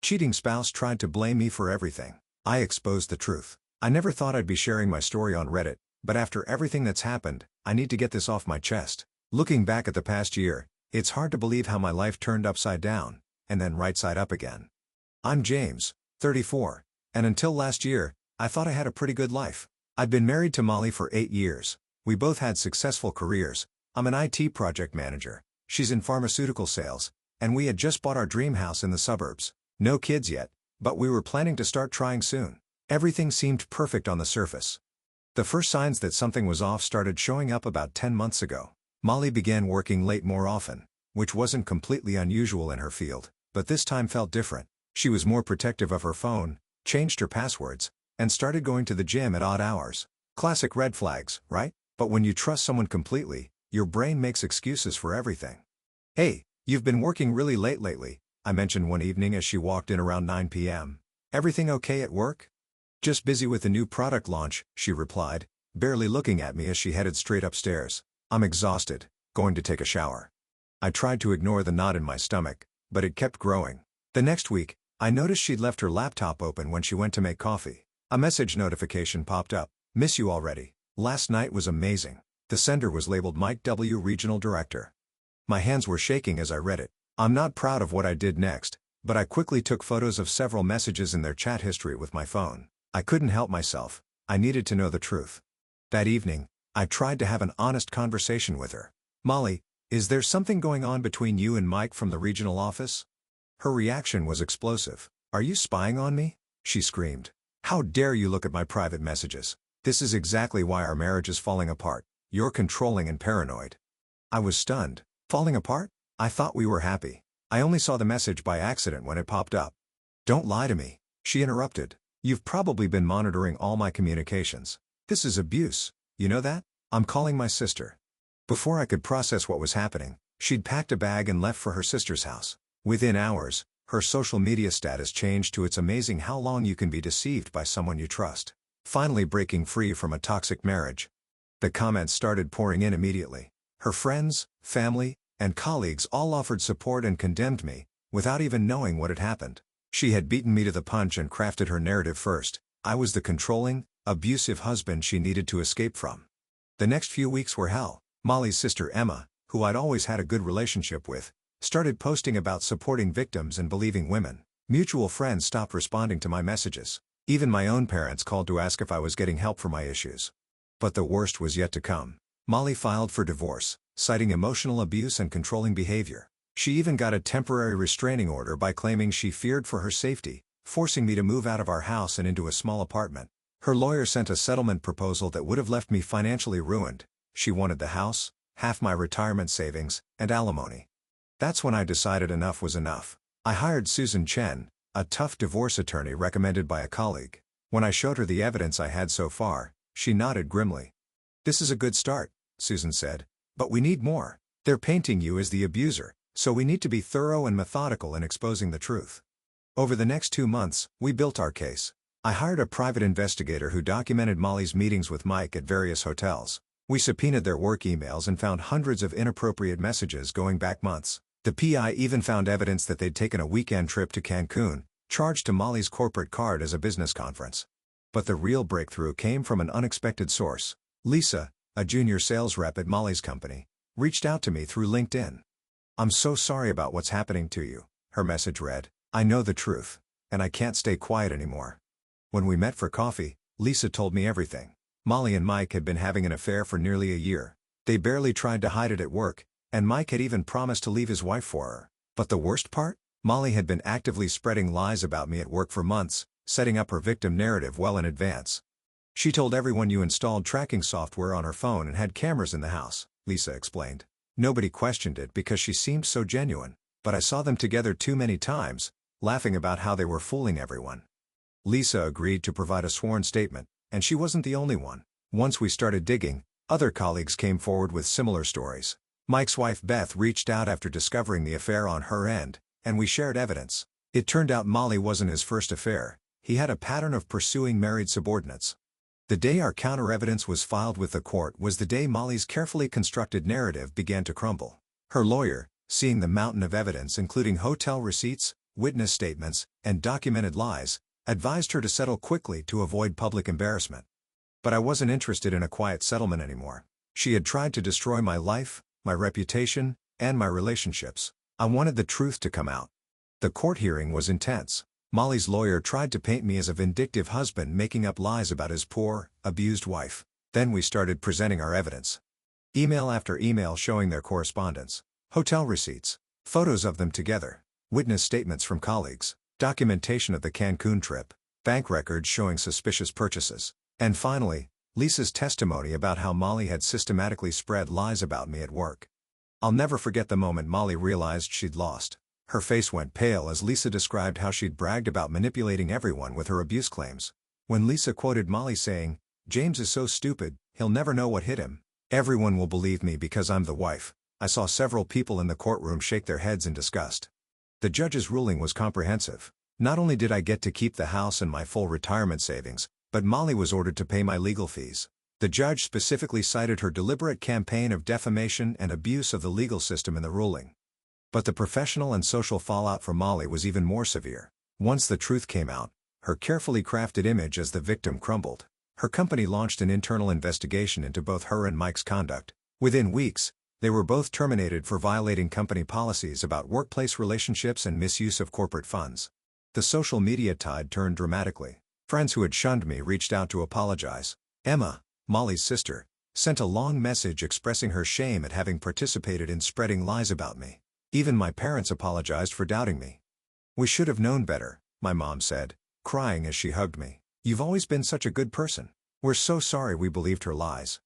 Cheating spouse tried to blame me for everything. I exposed the truth. I never thought I'd be sharing my story on Reddit, but after everything that's happened, I need to get this off my chest. Looking back at the past year, it's hard to believe how my life turned upside down, and then right side up again. I'm James, 34, and until last year, I thought I had a pretty good life. I'd been married to Molly for 8 years. We both had successful careers. I'm an IT project manager. She's in pharmaceutical sales, and we had just bought our dream house in the suburbs. No kids yet, but we were planning to start trying soon. Everything seemed perfect on the surface. The first signs that something was off started showing up about 10 months ago. Molly began working late more often, which wasn't completely unusual in her field, but this time felt different. She was more protective of her phone, changed her passwords, and started going to the gym at odd hours. Classic red flags, right? But when you trust someone completely, your brain makes excuses for everything. "Hey, you've been working really late lately," I mentioned one evening as she walked in around 9 p.m. "Everything okay at work?" "Just busy with the new product launch," she replied, barely looking at me as she headed straight upstairs. "I'm exhausted, going to take a shower." I tried to ignore the knot in my stomach, but it kept growing. The next week, I noticed she'd left her laptop open when she went to make coffee. A message notification popped up. "Miss you already. Last night was amazing." The sender was labeled Mike W. Regional Director. My hands were shaking as I read it. I'm not proud of what I did next, but I quickly took photos of several messages in their chat history with my phone. I couldn't help myself. I needed to know the truth. That evening, I tried to have an honest conversation with her. "Molly, is there something going on between you and Mike from the regional office?" Her reaction was explosive. "Are you spying on me?" she screamed. "How dare you look at my private messages? This is exactly why our marriage is falling apart. You're controlling and paranoid." I was stunned. Falling apart? I thought we were happy. I only saw the message by accident when it popped up. "Don't lie to me," she interrupted. "You've probably been monitoring all my communications. This is abuse. You know that? I'm calling my sister." Before I could process what was happening, she'd packed a bag and left for her sister's house. Within hours, her social media status changed to "It's amazing how long you can be deceived by someone you trust. Finally breaking free from a toxic marriage." The comments started pouring in immediately. Her friends, family, and colleagues all offered support and condemned me, without even knowing what had happened. She had beaten me to the punch and crafted her narrative first. I was the controlling, abusive husband she needed to escape from. The next few weeks were hell. Molly's sister Emma, who I'd always had a good relationship with, started posting about supporting victims and believing women. Mutual friends stopped responding to my messages. Even my own parents called to ask if I was getting help for my issues. But the worst was yet to come. Molly filed for divorce, citing emotional abuse and controlling behavior. She even got a temporary restraining order by claiming she feared for her safety, forcing me to move out of our house and into a small apartment. Her lawyer sent a settlement proposal that would have left me financially ruined. She wanted the house, half my retirement savings, and alimony. That's when I decided enough was enough. I hired Susan Chen, a tough divorce attorney recommended by a colleague. When I showed her the evidence I had so far, she nodded grimly. "This is a good start," Susan said, "but we need more. They're painting you as the abuser, so we need to be thorough and methodical in exposing the truth." Over the next 2 months, we built our case. I hired a private investigator who documented Molly's meetings with Mike at various hotels. We subpoenaed their work emails and found hundreds of inappropriate messages going back months. The PI even found evidence that they'd taken a weekend trip to Cancun, charged to Molly's corporate card as a business conference. But the real breakthrough came from an unexpected source. Lisa, a junior sales rep at Molly's company, reached out to me through LinkedIn. "I'm so sorry about what's happening to you," her message read. "I know the truth, and I can't stay quiet anymore." When we met for coffee, Lisa told me everything. Molly and Mike had been having an affair for nearly a year. They barely tried to hide it at work, and Mike had even promised to leave his wife for her. But the worst part? Molly had been actively spreading lies about me at work for months, setting up her victim narrative well in advance. "She told everyone you installed tracking software on her phone and had cameras in the house," Lisa explained. "Nobody questioned it because she seemed so genuine, but I saw them together too many times, laughing about how they were fooling everyone." Lisa agreed to provide a sworn statement, and she wasn't the only one. Once we started digging, other colleagues came forward with similar stories. Mike's wife Beth reached out after discovering the affair on her end, and we shared evidence. It turned out Molly wasn't his first affair. He had a pattern of pursuing married subordinates. The day our counter-evidence was filed with the court was the day Molly's carefully constructed narrative began to crumble. Her lawyer, seeing the mountain of evidence including hotel receipts, witness statements, and documented lies, advised her to settle quickly to avoid public embarrassment. But I wasn't interested in a quiet settlement anymore. She had tried to destroy my life, my reputation, and my relationships. I wanted the truth to come out. The court hearing was intense. Molly's lawyer tried to paint me as a vindictive husband making up lies about his poor, abused wife. Then we started presenting our evidence. Email after email showing their correspondence. Hotel receipts. Photos of them together. Witness statements from colleagues. Documentation of the Cancun trip. Bank records showing suspicious purchases. And finally, Lisa's testimony about how Molly had systematically spread lies about me at work. I'll never forget the moment Molly realized she'd lost. Her face went pale as Lisa described how she'd bragged about manipulating everyone with her abuse claims. When Lisa quoted Molly saying, "James is so stupid, he'll never know what hit him. Everyone will believe me because I'm the wife," I saw several people in the courtroom shake their heads in disgust. The judge's ruling was comprehensive. Not only did I get to keep the house and my full retirement savings, but Molly was ordered to pay my legal fees. The judge specifically cited her deliberate campaign of defamation and abuse of the legal system in the ruling. But the professional and social fallout for Molly was even more severe. Once the truth came out, her carefully crafted image as the victim crumbled. Her company launched an internal investigation into both her and Mike's conduct. Within weeks, they were both terminated for violating company policies about workplace relationships and misuse of corporate funds. The social media tide turned dramatically. Friends who had shunned me reached out to apologize. Emma, Molly's sister, sent a long message expressing her shame at having participated in spreading lies about me. Even my parents apologized for doubting me. "We should have known better," my mom said, crying as she hugged me. "You've always been such a good person. We're so sorry we believed her lies."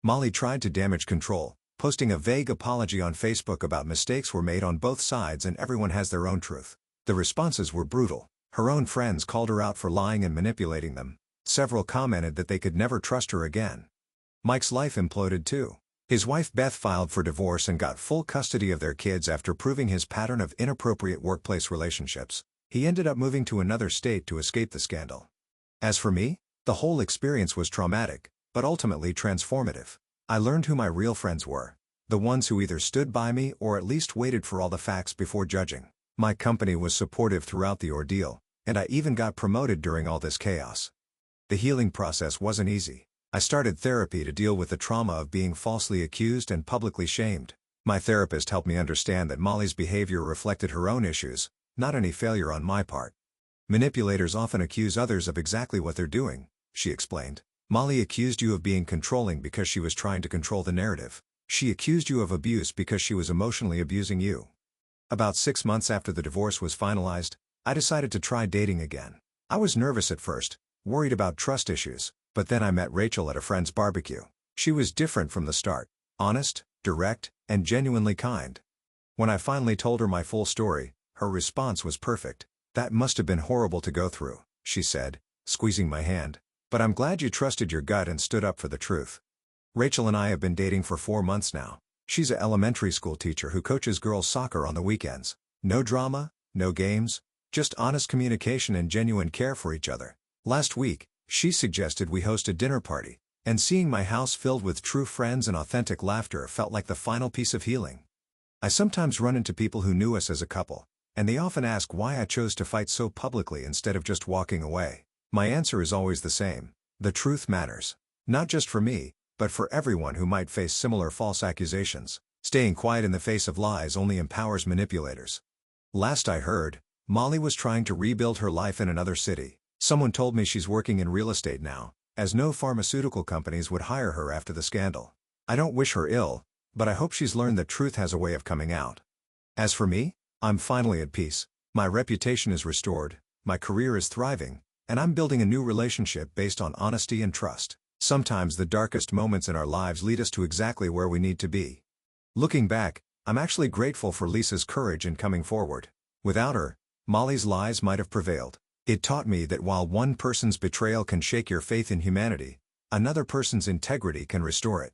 Molly tried to damage control, posting a vague apology on Facebook about mistakes were made on both sides and everyone has their own truth. The responses were brutal. Her own friends called her out for lying and manipulating them. Several commented that they could never trust her again. Mike's life imploded too. His wife Beth filed for divorce and got full custody of their kids after proving his pattern of inappropriate workplace relationships. He ended up moving to another state to escape the scandal. As for me, the whole experience was traumatic, but ultimately transformative. I learned who my real friends were. The ones who either stood by me or at least waited for all the facts before judging. My company was supportive throughout the ordeal, and I even got promoted during all this chaos. The healing process wasn't easy. I started therapy to deal with the trauma of being falsely accused and publicly shamed. My therapist helped me understand that Molly's behavior reflected her own issues, not any failure on my part. "Manipulators often accuse others of exactly what they're doing," she explained. "Molly accused you of being controlling because she was trying to control the narrative. She accused you of abuse because she was emotionally abusing you." About 6 months after the divorce was finalized, I decided to try dating again. I was nervous at first, worried about trust issues, but then I met Rachel at a friend's barbecue. She was different from the start, honest, direct, and genuinely kind. When I finally told her my full story, her response was perfect. "That must have been horrible to go through," she said, squeezing my hand. "But I'm glad you trusted your gut and stood up for the truth." Rachel and I have been dating for 4 months now. She's an elementary school teacher who coaches girls' soccer on the weekends. No drama, no games, just honest communication and genuine care for each other. Last week, she suggested we host a dinner party, and seeing my house filled with true friends and authentic laughter felt like the final piece of healing. I sometimes run into people who knew us as a couple, and they often ask why I chose to fight so publicly instead of just walking away. My answer is always the same: the truth matters. Not just for me, but for everyone who might face similar false accusations. Staying quiet in the face of lies only empowers manipulators. Last I heard, Molly was trying to rebuild her life in another city. Someone told me she's working in real estate now, as no pharmaceutical companies would hire her after the scandal. I don't wish her ill, but I hope she's learned that truth has a way of coming out. As for me, I'm finally at peace. My reputation is restored, my career is thriving, and I'm building a new relationship based on honesty and trust. Sometimes the darkest moments in our lives lead us to exactly where we need to be. Looking back, I'm actually grateful for Lisa's courage in coming forward. Without her, Molly's lies might have prevailed. It taught me that while one person's betrayal can shake your faith in humanity, another person's integrity can restore it.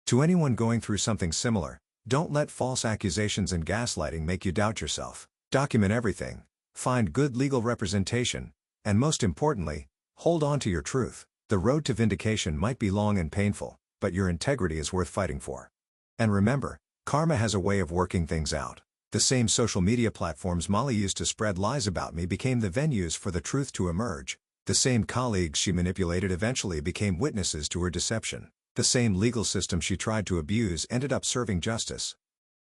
To anyone going through something similar, don't let false accusations and gaslighting make you doubt yourself. Document everything, find good legal representation, and most importantly, hold on to your truth. The road to vindication might be long and painful, but your integrity is worth fighting for. And remember, karma has a way of working things out. The same social media platforms Molly used to spread lies about me became the venues for the truth to emerge. The same colleagues she manipulated eventually became witnesses to her deception. The same legal system she tried to abuse ended up serving justice.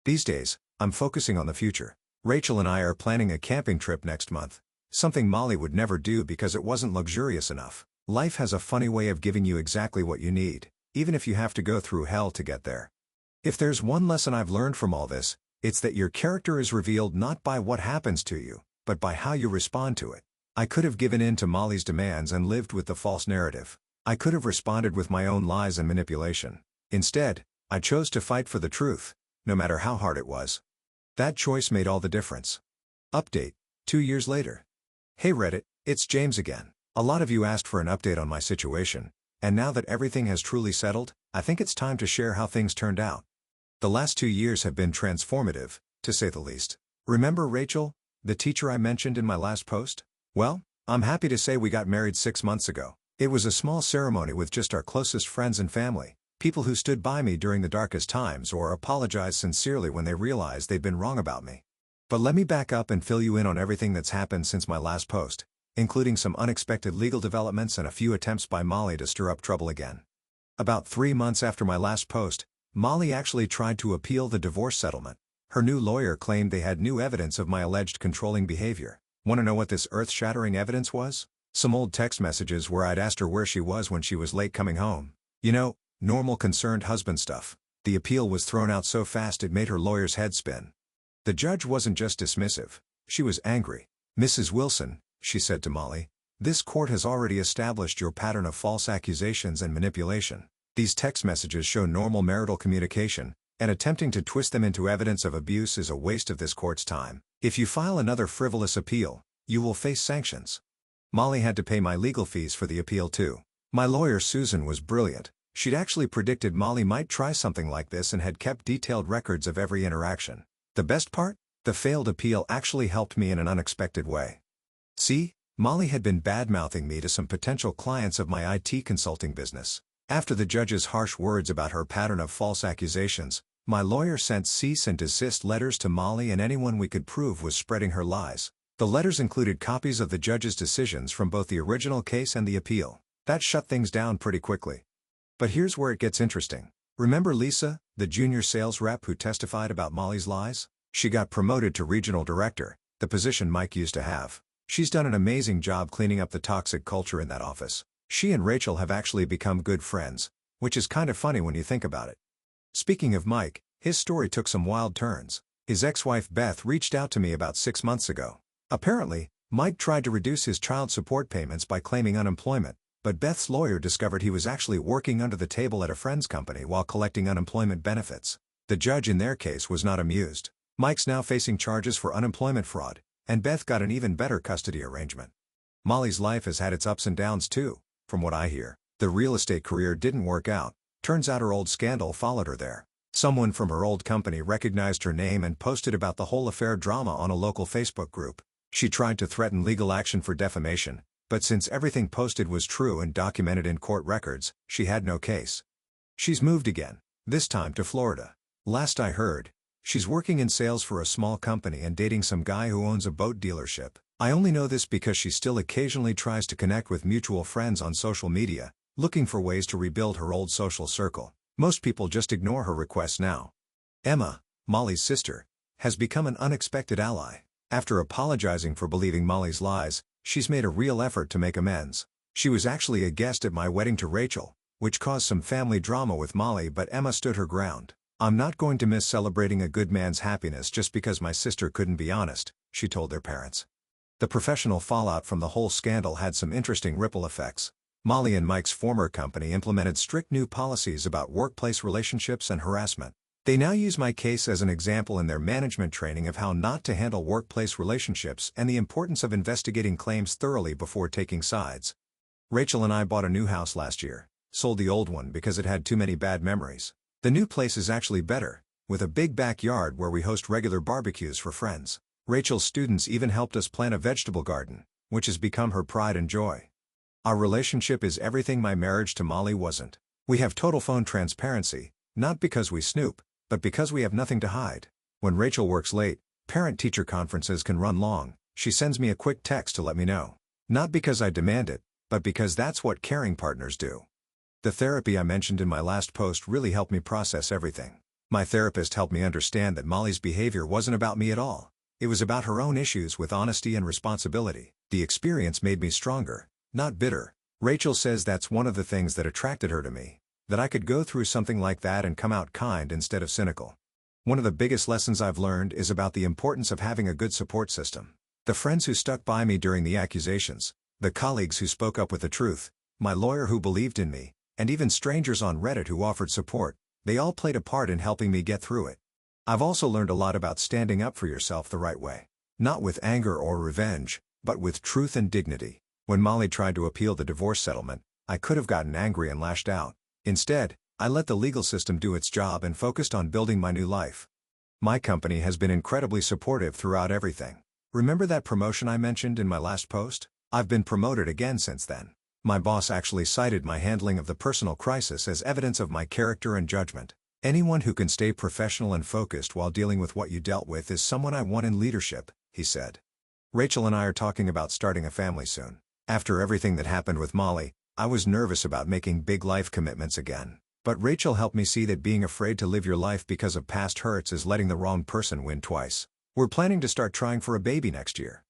These days, I'm focusing on the future. Rachel and I are planning a camping trip next month. Something Molly would never do because it wasn't luxurious enough. Life has a funny way of giving you exactly what you need, even if you have to go through hell to get there. If there's one lesson I've learned from all this, it's that your character is revealed not by what happens to you, but by how you respond to it. I could have given in to Molly's demands and lived with the false narrative. I could have responded with my own lies and manipulation. Instead, I chose to fight for the truth, no matter how hard it was. That choice made all the difference. Update, 2 years later. Hey Reddit, it's James again. A lot of you asked for an update on my situation, and now that everything has truly settled, I think it's time to share how things turned out. The last 2 years have been transformative, to say the least. Remember Rachel, the teacher I mentioned in my last post? Well, I'm happy to say we got married 6 months ago. It was a small ceremony with just our closest friends and family, people who stood by me during the darkest times or apologized sincerely when they realized they'd been wrong about me. But let me back up and fill you in on everything that's happened since my last post, including some unexpected legal developments and a few attempts by Molly to stir up trouble again. About 3 months after my last post, Molly actually tried to appeal the divorce settlement. Her new lawyer claimed they had new evidence of my alleged controlling behavior. Want to know what this earth-shattering evidence was? Some old text messages where I'd asked her where she was when she was late coming home. You know, normal concerned husband stuff. The appeal was thrown out so fast it made her lawyer's head spin. The judge wasn't just dismissive, she was angry. "Mrs. Wilson," she said to Molly, "this court has already established your pattern of false accusations and manipulation. These text messages show normal marital communication, and attempting to twist them into evidence of abuse is a waste of this court's time. If you file another frivolous appeal, you will face sanctions." Molly had to pay my legal fees for the appeal too. My lawyer Susan was brilliant. She'd actually predicted Molly might try something like this and had kept detailed records of every interaction. The best part? The failed appeal actually helped me in an unexpected way. See, Molly had been bad-mouthing me to some potential clients of my IT consulting business. After the judge's harsh words about her pattern of false accusations, my lawyer sent cease and desist letters to Molly and anyone we could prove was spreading her lies. The letters included copies of the judge's decisions from both the original case and the appeal. That shut things down pretty quickly. But here's where it gets interesting. Remember Lisa, the junior sales rep who testified about Molly's lies? She got promoted to regional director, the position Mike used to have. She's done an amazing job cleaning up the toxic culture in that office. She and Rachel have actually become good friends, which is kind of funny when you think about it. Speaking of Mike, his story took some wild turns. His ex-wife Beth reached out to me about 6 months ago. Apparently, Mike tried to reduce his child support payments by claiming unemployment, but Beth's lawyer discovered he was actually working under the table at a friend's company while collecting unemployment benefits. The judge in their case was not amused. Mike's now facing charges for unemployment fraud, and Beth got an even better custody arrangement. Molly's life has had its ups and downs too. From what I hear, the real estate career didn't work out. Turns out her old scandal followed her there. Someone from her old company recognized her name and posted about the whole affair drama on a local Facebook group. She tried to threaten legal action for defamation, but since everything posted was true and documented in court records, she had no case. She's moved again, this time to Florida. Last I heard, she's working in sales for a small company and dating some guy who owns a boat dealership. I only know this because she still occasionally tries to connect with mutual friends on social media, looking for ways to rebuild her old social circle. Most people just ignore her requests now. Emma, Molly's sister, has become an unexpected ally. After apologizing for believing Molly's lies, she's made a real effort to make amends. She was actually a guest at my wedding to Rachel, which caused some family drama with Molly, but Emma stood her ground. "I'm not going to miss celebrating a good man's happiness just because my sister couldn't be honest," she told their parents. The professional fallout from the whole scandal had some interesting ripple effects. Molly and Mike's former company implemented strict new policies about workplace relationships and harassment. They now use my case as an example in their management training of how not to handle workplace relationships and the importance of investigating claims thoroughly before taking sides. Rachel and I bought a new house last year, sold the old one because it had too many bad memories. The new place is actually better, with a big backyard where we host regular barbecues for friends. Rachel's students even helped us plant a vegetable garden, which has become her pride and joy. Our relationship is everything my marriage to Molly wasn't. We have total phone transparency, not because we snoop, but because we have nothing to hide. When Rachel works late, Parent-teacher conferences can run long. She sends me a quick text to let me know. Not because I demand it, but because that's what caring partners do. The therapy I mentioned in my last post really helped me process everything. My therapist helped me understand that Molly's behavior wasn't about me at all. It was about her own issues with honesty and responsibility. The experience made me stronger, not bitter. Rachel says that's one of the things that attracted her to me, that I could go through something like that and come out kind instead of cynical. One of the biggest lessons I've learned is about the importance of having a good support system. The friends who stuck by me during the accusations, the colleagues who spoke up with the truth, my lawyer who believed in me, and even strangers on Reddit who offered support, they all played a part in helping me get through it. I've also learned a lot about standing up for yourself the right way. Not with anger or revenge, but with truth and dignity. When Molly tried to appeal the divorce settlement, I could have gotten angry and lashed out. Instead, I let the legal system do its job and focused on building my new life. My company has been incredibly supportive throughout everything. Remember that promotion I mentioned in my last post? I've been promoted again since then. My boss actually cited my handling of the personal crisis as evidence of my character and judgment. Anyone who can stay professional and focused while dealing with what you dealt with is someone I want in leadership, he said. Rachel and I are talking about starting a family soon. After everything that happened with Molly, I was nervous about making big life commitments again. But Rachel helped me see that being afraid to live your life because of past hurts is letting the wrong person win twice. We're planning to start trying for a baby next year.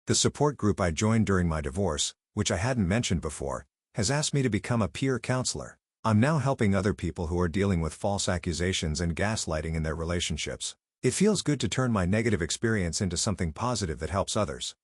The support group I joined during my divorce, which I hadn't mentioned before, has asked me to become a peer counselor. I'm now helping other people who are dealing with false accusations and gaslighting in their relationships. It feels good to turn my negative experience into something positive that helps others.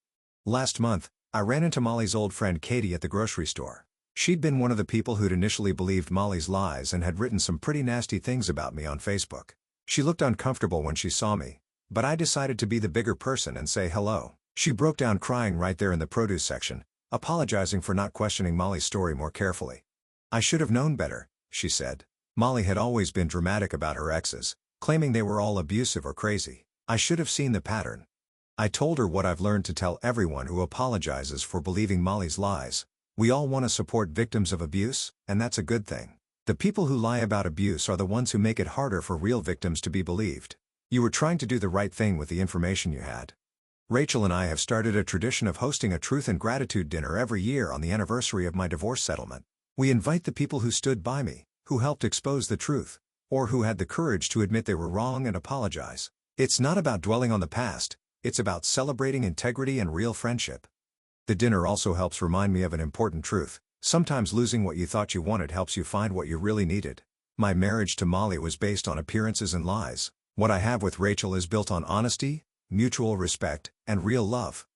Last month, I ran into Molly's old friend Katie at the grocery store. She'd been one of the people who'd initially believed Molly's lies and had written some pretty nasty things about me on Facebook. She looked uncomfortable when she saw me, but I decided to be the bigger person and say hello. She broke down crying right there in the produce section, apologizing for not questioning Molly's story more carefully. I should have known better, she said. Molly had always been dramatic about her exes, claiming they were all abusive or crazy. I should have seen the pattern. I told her what I've learned to tell everyone who apologizes for believing Molly's lies. We all want to support victims of abuse, and that's a good thing. The people who lie about abuse are the ones who make it harder for real victims to be believed. You were trying to do the right thing with the information you had. Rachel and I have started a tradition of hosting a truth and gratitude dinner every year on the anniversary of my divorce settlement. We invite the people who stood by me, who helped expose the truth, or who had the courage to admit they were wrong and apologize. It's not about dwelling on the past, it's about celebrating integrity and real friendship. The dinner also helps remind me of an important truth. Sometimes losing what you thought you wanted helps you find what you really needed. My marriage to Molly was based on appearances and lies. What I have with Rachel is built on honesty, mutual respect, and real love.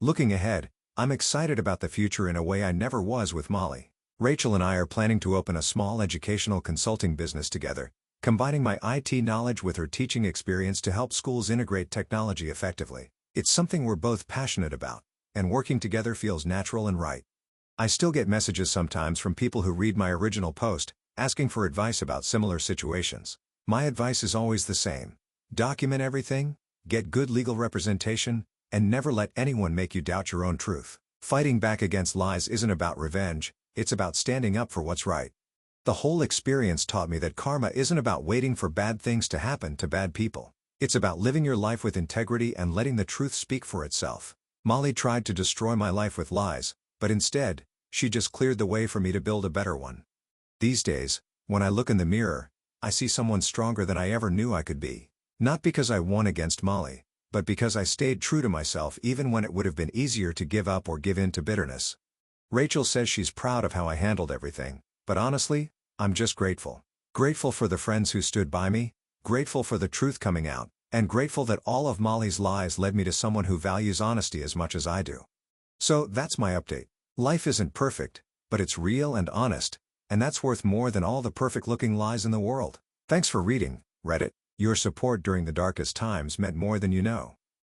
Looking ahead, I'm excited about the future in a way I never was with Molly. Rachel and I are planning to open a small educational consulting business together, combining my IT knowledge with her teaching experience to help schools integrate technology effectively. It's something we're both passionate about, and working together feels natural and right. I still get messages sometimes from people who read my original post, asking for advice about similar situations. My advice is always the same. Document everything, get good legal representation, and never let anyone make you doubt your own truth. Fighting back against lies isn't about revenge, it's about standing up for what's right. The whole experience taught me that karma isn't about waiting for bad things to happen to bad people. It's about living your life with integrity and letting the truth speak for itself. Molly tried to destroy my life with lies, but instead, she just cleared the way for me to build a better one. These days, when I look in the mirror, I see someone stronger than I ever knew I could be. Not because I won against Molly, but because I stayed true to myself even when it would have been easier to give up or give in to bitterness. Rachel says she's proud of how I handled everything, but honestly, I'm just grateful. Grateful for the friends who stood by me, grateful for the truth coming out, and grateful that all of Molly's lies led me to someone who values honesty as much as I do. So that's my update. Life isn't perfect, but it's real and honest, and that's worth more than all the perfect-looking lies in the world. Thanks for reading, Reddit. Your support during the darkest times meant more than you know.